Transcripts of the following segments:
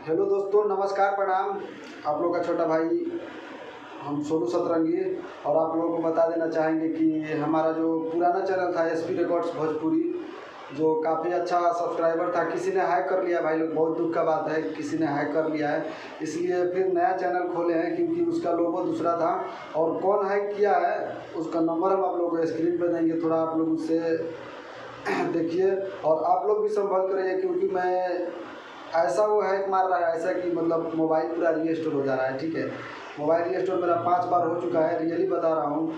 Hello दोस्तों, नमस्कार, प्रणाम। आप लोग का छोटा भाई हम सोनू सतरंगी। और आप लोगों को बता देना चाहेंगे कि हमारा जो पुराना चैनल था एसपी रिकॉर्ड्स भोजपुरी, जो काफ़ी अच्छा सब्सक्राइबर था, किसी ने हैक कर लिया भाई लोग। बहुत दुख का बात है, किसी ने हैक कर लिया है, इसलिए फिर नया चैनल खोले हैं क्योंकि उसका लोगो दूसरा था। और कौन हैक किया है उसका नंबर हम आप लोगों को स्क्रीन पर देंगे, थोड़ा आप लोग उससे देखिए। और आप लोग भी संभल कर रहिए क्योंकि मैं ऐसा वो हैक मार रहा है, ऐसा कि मतलब मोबाइल पूरा रीस्टोर हो जा रहा है। ठीक है, मोबाइल रीस्टोर मेरा 5 बार हो चुका है, रियली बता रहा हूँ।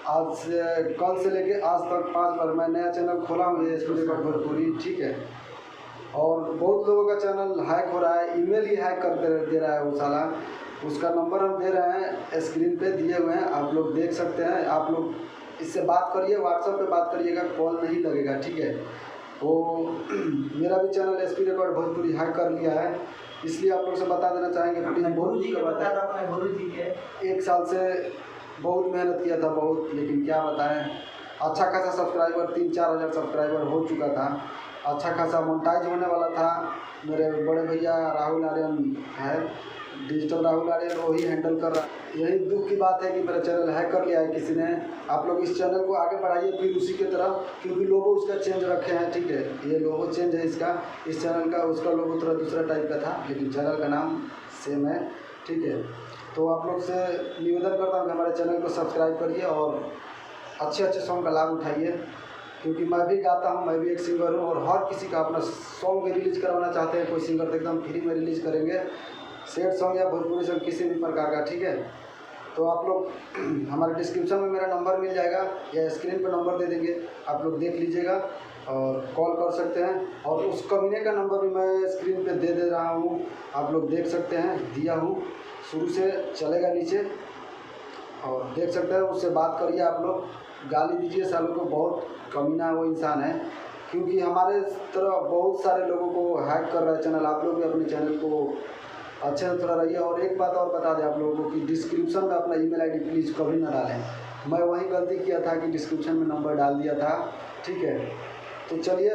आज से कल से लेके आज तक 5 बार मैं नया चैनल खोला हूँ, ये एसपी रिकॉर्ड भोजपुरी। ठीक है, और बहुत लोगों का चैनल हैक हो रहा है, ईमेल ही हैक कर दे रहा है वो साला। उसका नंबर हम दे रहे हैं, स्क्रीन पे दिए हुए हैं, आप लोग देख सकते हैं। आप लोग इससे बात करिए, व्हाट्सएप पे बात करिएगा, कॉल नहीं लगेगा। ठीक है, वो मेरा भी channel SP record Bhojpuri hack कर लिया है, इसलिए आप लोग से बता देना चाहेंगे। गुरु जी का बता था, अपने गुरु जी के 1 साल से बहुत मेहनत किया था, बहुत, लेकिन क्या बताएं, अच्छा खासा सब्सक्राइबर 3-4 हज़ार सब्सक्राइबर हो चुका था, अच्छा खासा मोनेटाइज होने वाला था। मेरे बड़े भैया राहुल आर्यन है, डिजिटल राहुल आर्यन, वही हैंडल कर रहा है। यही दुख की बात है कि मेरा चैनल हैक कर लिया है किसी ने। आप लोग इस चैनल को आगे बढ़ाइए फिर उसी की तरफ, क्योंकि लोगो उसका चेंज रखे हैं। ठीक है, ये लोगो चेंज है इसका, इस चैनल का। उसका लोगो थोड़ा दूसरा टाइप का था, लेकिन चैनल का नाम सेम है। ठीक है, तो आप लोग से निवेदन करता हूँ कि हमारे चैनल को सब्सक्राइब करिए और अच्छे अच्छे सॉन्ग का लाभ उठाइए, क्योंकि मैं भी गाता हूँ, मैं भी एक सिंगर हूँ। और हर किसी का अपना सॉन्ग रिलीज़ करवाना चाहते हैं कोई सिंगर, तो एकदम फ्री में रिलीज़ करेंगे, सैड सॉन्ग या भोजपुरी सॉन्ग, किसी भी प्रकार का। ठीक है, तो आप लोग हमारे डिस्क्रिप्शन में मेरा नंबर मिल जाएगा या स्क्रीन पर नंबर दे देंगे, आप लोग देख लीजिएगा और कॉल कर सकते हैं। और उस कमीने का नंबर भी मैं स्क्रीन पे दे रहा हूँ, आप लोग देख सकते हैं, दिया हूँ, शुरू से चलेगा नीचे और देख सकते हैं। उससे बात करिए, आप लोग गाली दीजिए सालों को, बहुत कमीना वो इंसान है, क्योंकि हमारे तरह बहुत सारे लोगों को हैक कर रहा है चैनल। आप लोग भी अपने चैनल को अच्छे से थोड़ा रहिए। और एक बात और बता दें आप लोगों को कि डिस्क्रिप्शन में अपना ईमेल आईडी प्लीज़ कभी ना डालें। मैं वही गलती किया था कि डिस्क्रिप्शन में नंबर डाल दिया था। ठीक है, तो चलिए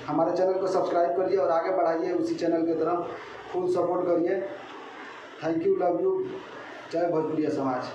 हमारे चैनल को सब्सक्राइब करिए और आगे बढ़ाइए उसी चैनल की तरफ, फुल सपोर्ट करिए। थैंक यू, लव यू, जय भोजपुरिया समाज।